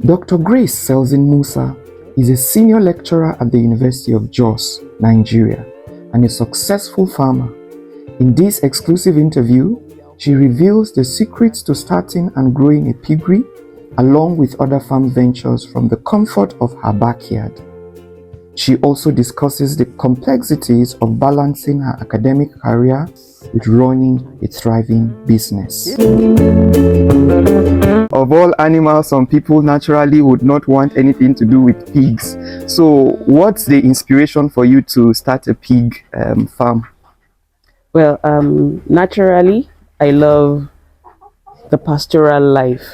Dr. Grace Selzing-Musa is a senior lecturer at the University of Jos, Nigeria, and a successful farmer. In this exclusive interview, she reveals the secrets to starting and growing a piggery, along with other farm ventures from the comfort of her backyard. She also discusses the complexities of balancing her academic career with running a thriving business. Of all animals, some people naturally would not want anything to do with pigs. So what's the inspiration for you to start a pig farm? Well, naturally, I love the pastoral life.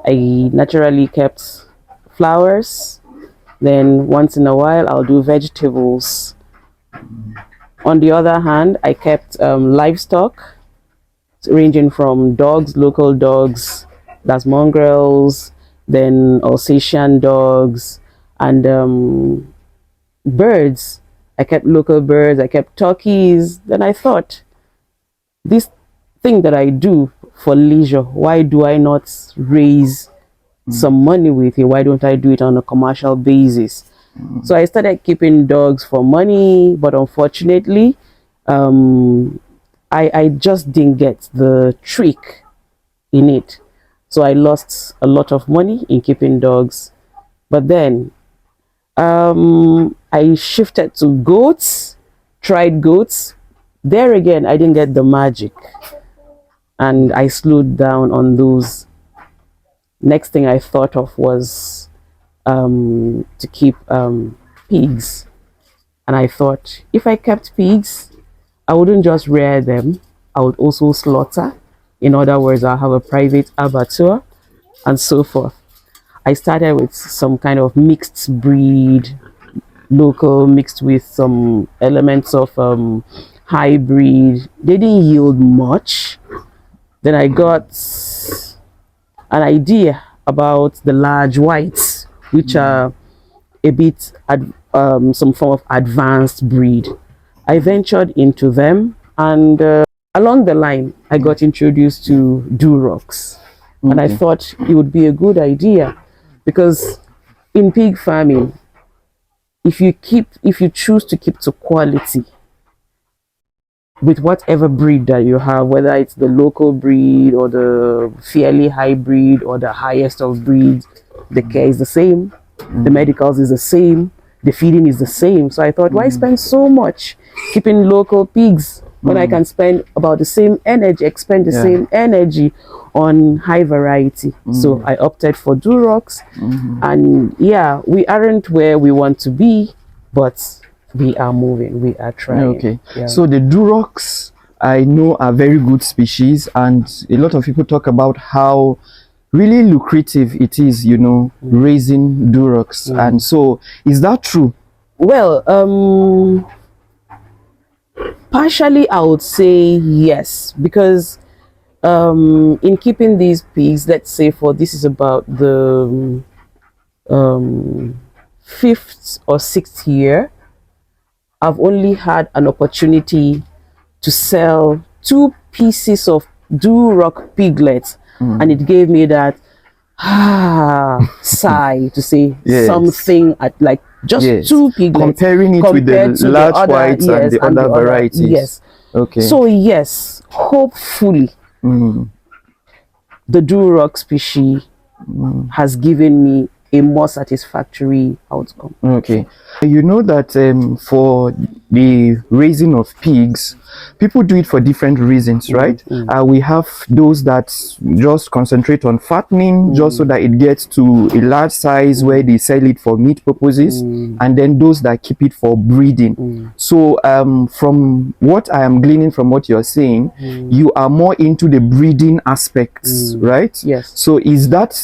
I naturally kept flowers. Then once in a while, I'll do vegetables. On the other hand, I kept livestock, ranging from dogs, local dogs, that's mongrels, then Alsatian dogs, and birds. I kept local birds, I kept turkeys. Then I thought, this thing that I do for leisure, why do I not raise some money with it? Why don't I do it on a commercial basis? So I started keeping dogs for money, but unfortunately, I just didn't get the trick in it. So I lost a lot of money in keeping dogs. But then I shifted to goats, tried goats. There again, I didn't get the magic, and I slowed down on those. Next thing I thought of was to keep pigs. And I thought, if I kept pigs, I wouldn't just rear them, I would also slaughter. In other words, I'll have a private abattoir and so forth. I started with some kind of mixed breed, local, mixed with some elements of hybrid. They didn't yield much. Then I got an idea about the large whites, which are a bit some form of advanced breed. I ventured into them, and along the line I got introduced to Durocs, and I thought it would be a good idea, because in pig farming, if you choose to keep to quality with whatever breed that you have, whether it's the local breed or the fairly hybrid or the highest of breeds, the care is the same, the medicals is the same, the feeding is the same. So I thought, why spend so much keeping local pigs when I can spend about the same energy, expend the same energy on high variety? So I opted for Durocs, and yeah, we aren't where we want to be, but we are moving, we are trying. Okay, so the Durocs, I know, are very good species, and a lot of people talk about how really lucrative it is, you know, raising Durocs. And so, is that true? Well, partially I would say yes, because in keeping these pigs, let's say this is about the 5th or 6th year, I've only had an opportunity to sell 2 pieces of Duroc piglets, and it gave me that sigh to say something at like just 2 piglets, comparing it with the large whites and the other varieties. Yes. Okay. So yes, hopefully the Duroc species has given me a more satisfactory outcome. Okay. You know that for the raising of pigs, people do it for different reasons, right? We have those that just concentrate on fattening, just so that it gets to a large size where they sell it for meat purposes, and then those that keep it for breeding. So from what I am gleaning from what you're saying, you are more into the breeding aspects, right? Yes. So is that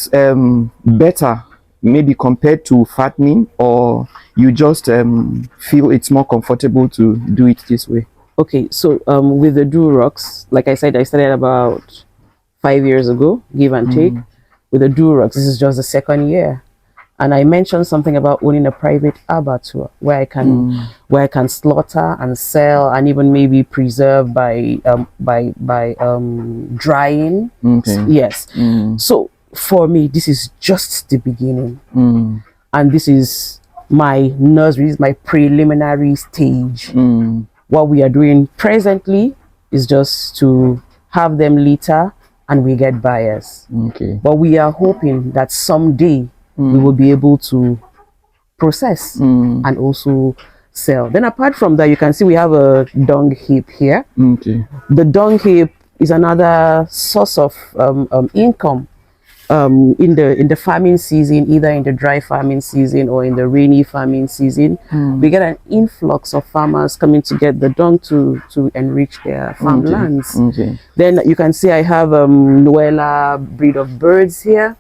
better, maybe compared to fattening, or you just feel it's more comfortable to do it this way? Okay, so with the Durocs, like I said, I started about 5 years ago, give and take. With the Durocs, this is just the 2nd year, and I mentioned something about owning a private abattoir where I can slaughter and sell, and even maybe preserve by drying. Okay. Yes. So for me, this is just the beginning. And this is my nursery, this is my preliminary stage. What we are doing presently is just to have them litter and we get buyers. But we are hoping that someday we will be able to process and also sell. Then apart from that, you can see we have a dung heap here. The dung heap is another source of income in the farming season, either in the dry farming season or in the rainy farming season. We get an influx of farmers coming to get the dung to enrich their farmlands. Then you can see I have Noella breed of birds here.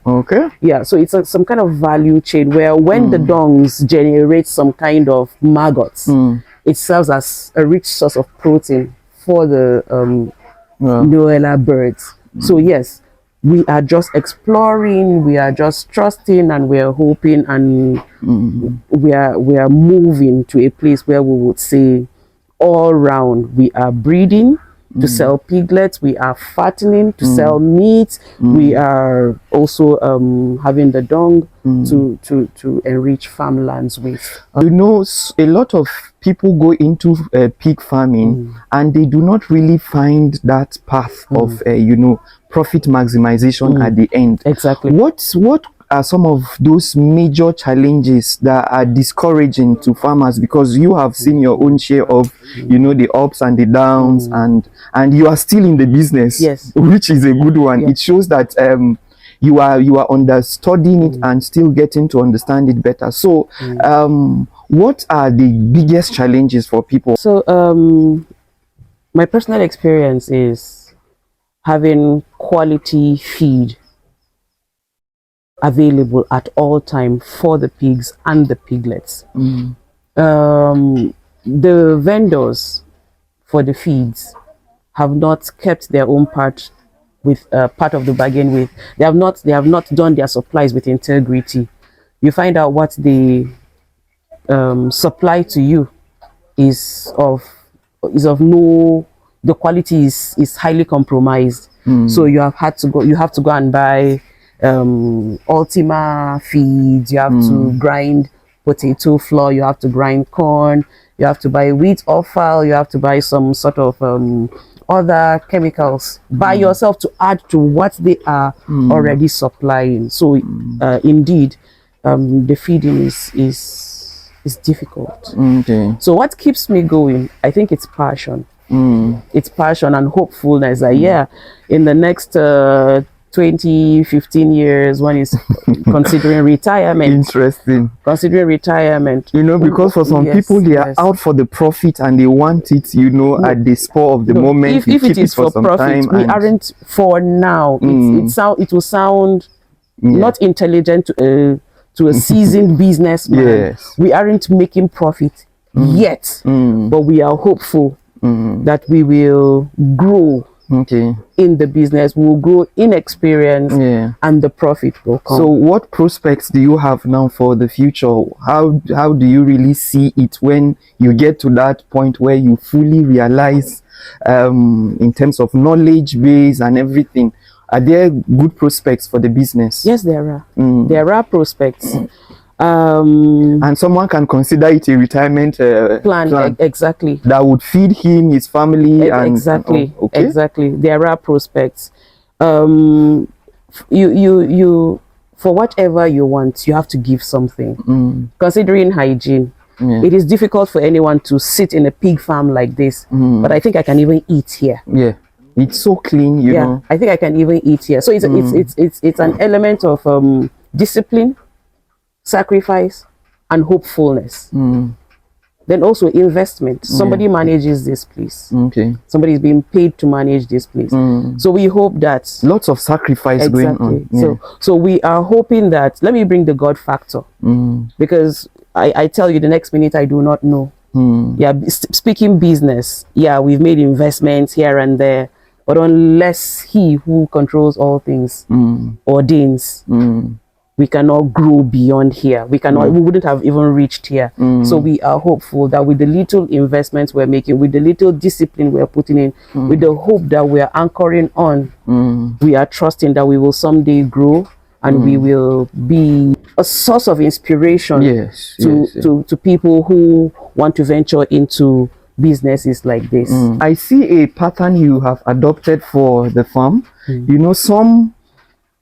Yeah, so it's some kind of value chain where when the dungs generate some kind of maggots, it serves as a rich source of protein for the Noella birds. So yes, we are just exploring, we are just trusting, and we are hoping, and we are moving to a place where we would say all round we are breeding to sell piglets, we are fattening to sell meat, we are also having the dung to enrich farmlands with. You know, a lot of people go into pig farming and they do not really find that path of you know, profit maximization at the end. Exactly. What are some of those major challenges that are discouraging to farmers, because you have seen your own share of, you know, the ups and the downs, and you are still in the business, yes, which is a good one. It shows that you are understudying it and still getting to understand it better. So what are the biggest challenges for people? So my personal experience is having quality feed available at all time for the pigs and the piglets. The vendors for the feeds have not kept their own part with part of the bargain with. They have not done their supplies with integrity. You find out what they supply to you is of no, the quality is highly compromised. So you have to go and buy Ultima feeds, you have to grind potato flour, you have to grind corn, you have to buy wheat offal, you have to buy some sort of other chemicals by yourself to add to what they are already supplying. So indeed, the feeding is difficult. So what keeps me going, I think it's passion. It's passion and hopefulness that in the next 20-15 years, one is considering retirement. Considering retirement, you know, because for some people they are out for the profit and they want it, you know, at the spur of the moment. If it is for profit, we aren't for now. It will sound not intelligent to a seasoned businessman. We aren't making profit yet, but we are hopeful that we will grow in the business, we will grow in experience, and the profit will come. So what prospects do you have now for the future? How do you really see it when you get to that point where you fully realize in terms of knowledge base and everything? Are there good prospects for the business? Yes, there are. There are prospects. And someone can consider it a retirement plan. Exactly. That would feed him, his family, exactly. Okay. Exactly. There are prospects. You for whatever you want, you have to give something. Considering hygiene, it is difficult for anyone to sit in a pig farm like this. But I think I can even eat here. It's so clean, you know. I think I can even eat here. So it's an element of discipline, sacrifice, and hopefulness. Then also investment. Somebody manages this place. Somebody is being paid to manage this place. So we hope that lots of sacrifice going on. So we are hoping that, let me bring the God factor, because I tell you the next minute I do not know. Speaking business, we've made investments here and there, but unless he who controls all things ordains, we cannot grow beyond here. We wouldn't have even reached here. So we are hopeful that with the little investments we're making, with the little discipline we're putting in, with the hope that we're anchoring on, we are trusting that we will someday grow and we will be a source of inspiration to people who want to venture into businesses like this. I see a pattern you have adopted for the farm. You know, some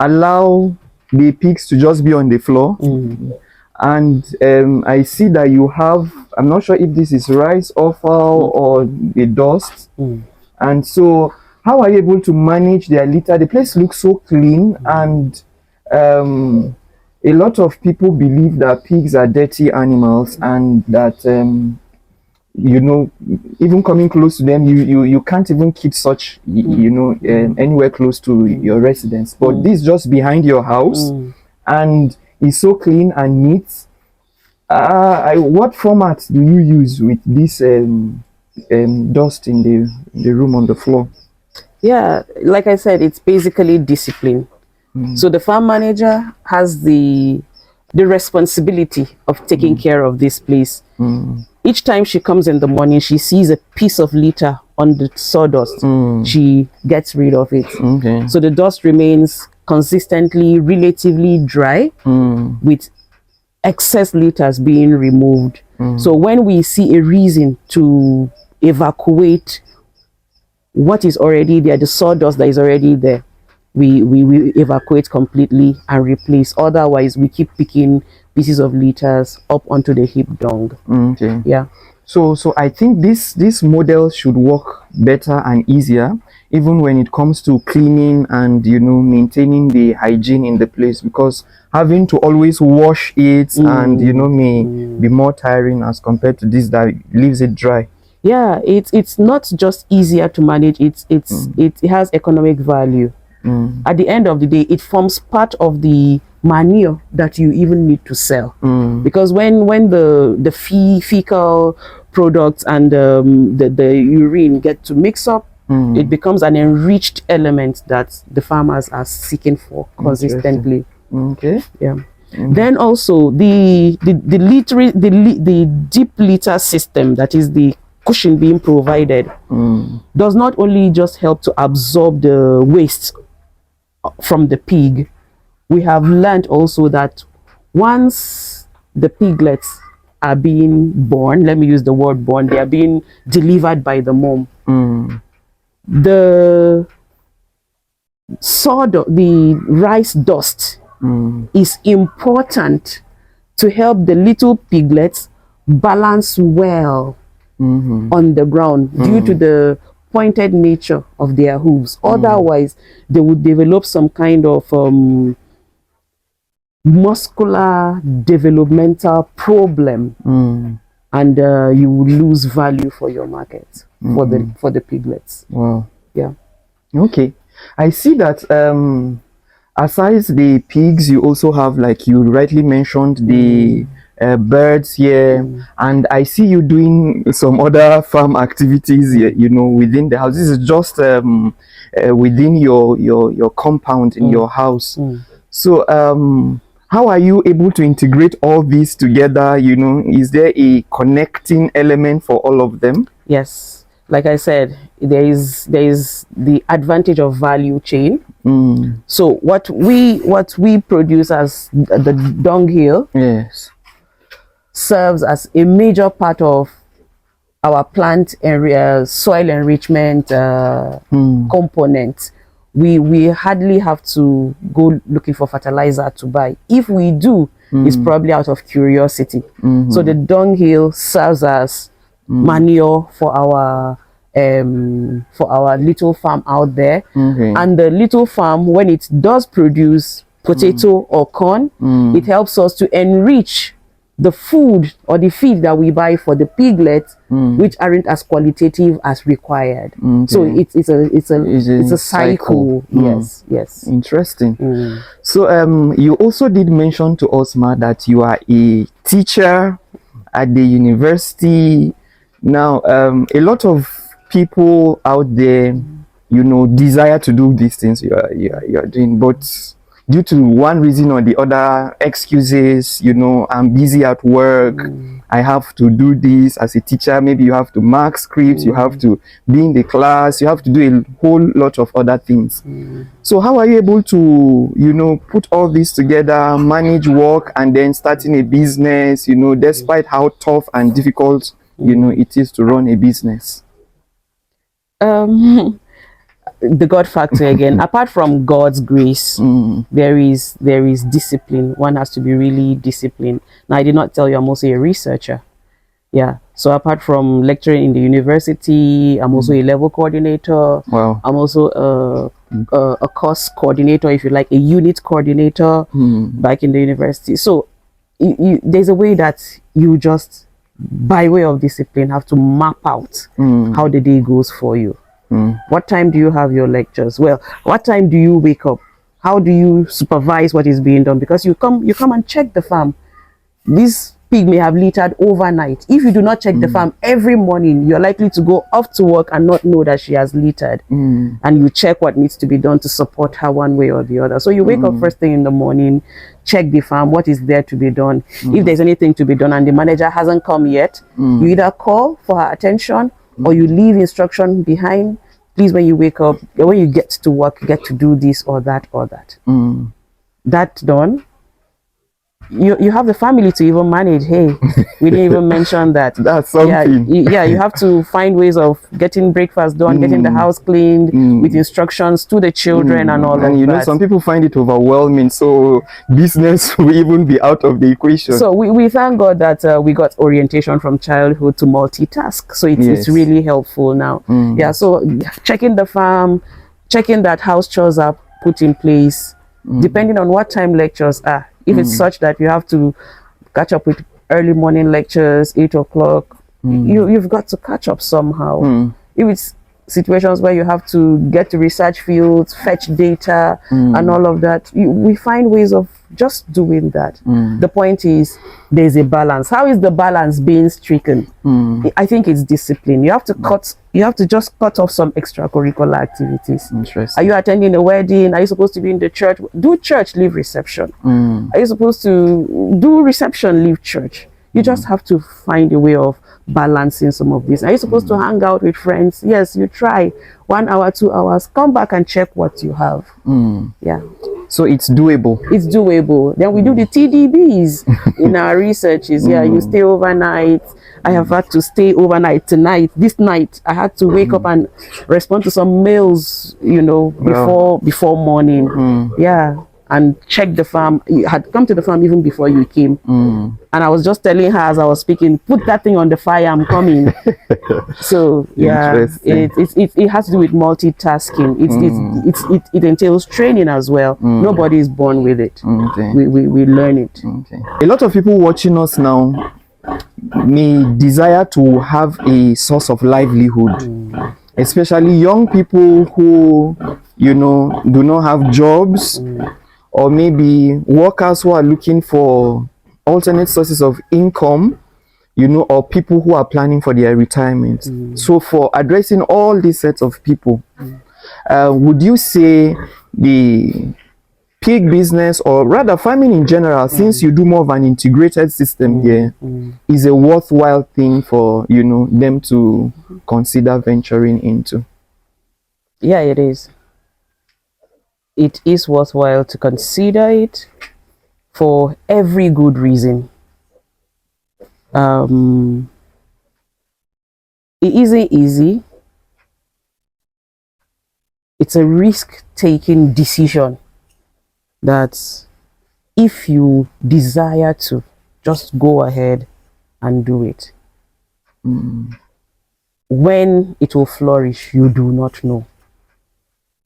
allow the pigs to just be on the floor, and I see that you have, I'm not sure if this is rice offal or the dust, and so how are you able to manage their litter? The place looks so clean, and a lot of people believe that pigs are dirty animals, and that you know, even coming close to them, you can't even keep such, you know, anywhere close to your residence. But this just behind your house, and it's so clean and neat. What format do you use with this dust in the room on the floor? Yeah, like I said, it's basically discipline. So the farm manager has the responsibility of taking care of this place. Each time she comes in the morning, she sees a piece of litter on the sawdust. She gets rid of it. So the dust remains consistently relatively dry, with excess litters being removed. So when we see a reason to evacuate what is already there, the sawdust that is already there, we evacuate completely and replace. Otherwise, we keep picking pieces of litters up onto the heap dung. Yeah. So I think this model should work better and easier, even when it comes to cleaning and, you know, maintaining the hygiene in the place, because having to always wash it and, you know, may be more tiring as compared to this that leaves it dry. Yeah, it's not just easier to manage, it has economic value. At the end of the day, it forms part of the manure that you even need to sell, because when the fecal products and the urine get to mix up, it becomes an enriched element that the farmers are seeking for consistently. Yeah. Then also the deep litter system, that is the cushion being provided, does not only just help to absorb the waste from the pig. We have learned also that once the piglets are being born, let me use the word born, they are being delivered by the mom. The sawdust, the rice dust, is important to help the little piglets balance well on the ground due to the pointed nature of their hooves. Otherwise, they would develop some kind of muscular developmental problem, and you will lose value for your market for the piglets. Wow. Yeah. Okay. I see that aside the pigs, you also have, like you rightly mentioned, the birds here, and I see you doing some other farm activities, you know, within the house. This is just within your compound in your house. So how are you able to integrate all these together? You know, is there a connecting element for all of them? Yes, like I said, there is the advantage of value chain. So what we produce as the dunghill, yes, serves as a major part of our plant area soil enrichment component. We hardly have to go looking for fertilizer to buy. If we do, it's probably out of curiosity. So the dunghill serves as manure for our little farm out there. And the little farm, when it does produce potato or corn, it helps us to enrich the food or the feed that we buy for the piglets, which aren't as qualitative as required. So it's a cycle. Yes. Interesting. So you also did mention to us, Ma, that you are a teacher at the university. Now, a lot of people out there, you know, desire to do these things you are doing, but due to one reason or the other, excuses, you know, I'm busy at work, I have to do this as a teacher. Maybe you have to mark scripts, you have to be in the class, you have to do a whole lot of other things. So how are you able to, you know, put all this together, manage work, and then starting a business, you know, despite how tough and difficult, you know, it is to run a business? The God factor again. Apart from God's grace, there is discipline. One has to be really disciplined. Now, I did not tell you I'm also a researcher. Yeah. So apart from lecturing in the university, I'm also a level coordinator. Wow. I'm also a course coordinator, if you like, a unit coordinator back in the university. So there's a way that you just, by way of discipline, have to map out how the day goes for you. What time do you have your lectures? Well, what time do you wake up? How do you supervise what is being done? Because you come and check the farm. This pig may have littered overnight. If you do not check the farm every morning, you're likely to go off to work and not know that she has littered. And you check what needs to be done to support her one way or the other. So you wake up first thing in the morning, check the farm, what is there to be done. If there's anything to be done and the manager hasn't come yet, you either call for her attention or you leave instruction behind. Please, when you wake up, when you get to work, you get to do this or that or that. That done, you have the family to even manage. Hey, we didn't even mention that. That's something. Yeah, you have to find ways of getting breakfast done, getting the house cleaned with instructions to the children and all of that. And you know, some people find it overwhelming, so business will even be out of the equation. So we thank God that we got orientation from childhood to multitask. So it's really helpful now. Yeah, so checking the farm, checking that house chores are put in place, depending on what time lectures are. If it's such that you have to catch up with early morning lectures, 8 o'clock, you've got to catch up somehow. If it's situations where you have to get to research fields, fetch data and all of that, we find ways of just doing that. The point is, there's a balance. How is the balance being stricken? I think it's discipline. You have to just cut off some extracurricular activities. Interesting. Are you attending a wedding? Are you supposed to be in the church? Do church, leave reception. Are you supposed to do reception, leave church? You just have to find a way of balancing some of this. Are you supposed to hang out with friends? Yes, you try 1 hour, 2 hours, come back and check what you have. Yeah. So it's doable. It's doable. Then we do the TDBs in our researches. Yeah, you stay overnight. I have had to stay overnight tonight. This night, I had to wake up and respond to some mails, you know, before morning. Yeah. And check the farm. You had come to the farm even before you came. And I was just telling her as I was speaking, put that thing on the fire, I'm coming. So yeah, it has to do with multitasking. It entails training as well. Nobody is born with it. We learn it. A lot of people watching us now may desire to have a source of livelihood, especially young people who, you know, do not have jobs, or maybe workers who are looking for alternate sources of income, you know, or people who are planning for their retirement. So for addressing all these sets of people, would you say the pig business, or rather farming in general, since you do more of an integrated system here, is a worthwhile thing for, you know, them to consider venturing into? Yeah, it is. It is worthwhile to consider it for every good reason. It isn't easy. It's a risk-taking decision that if you desire to, just go ahead and do it. When it will flourish, you do not know.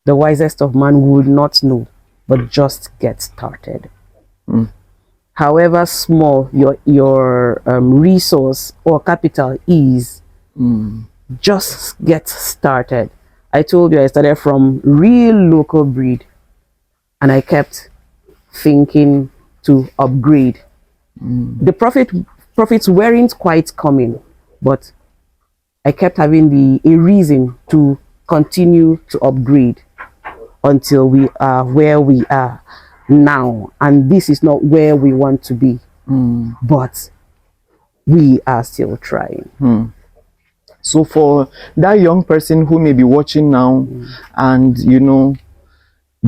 The wisest of man would not know, but just get started. However small your resource or capital is, just get started. I told you I started from real local breed, and I kept thinking to upgrade. The profits weren't quite coming, but I kept having a reason to continue to upgrade until we are where we are now. And this is not where we want to be, but we are still trying. So for that young person who may be watching now and, you know,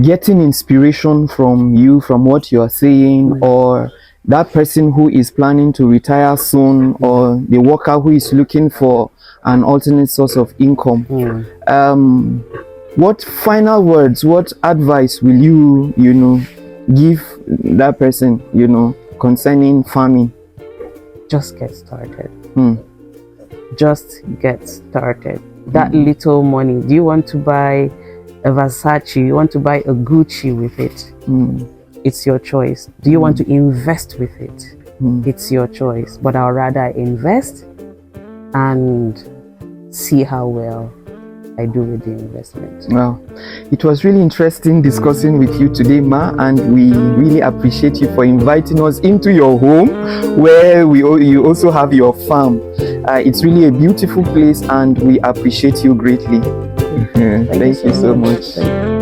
getting inspiration from you, from what you are saying, or that person who is planning to retire soon, or the worker who is looking for an alternate source of income, what final words, what advice will you, you know, give that person, you know, concerning farming? Just get started. Just get started. That little money, do you want to buy a Versace, you want to buy a Gucci with it? It's your choice. Do you want to invest with it? It's your choice. But I'll rather invest and see how well I do with the investment. Well, it was really interesting discussing with you today, Ma, and we really appreciate you for inviting us into your home where you also have your farm. It's really a beautiful place and we appreciate you greatly. Thank you so much.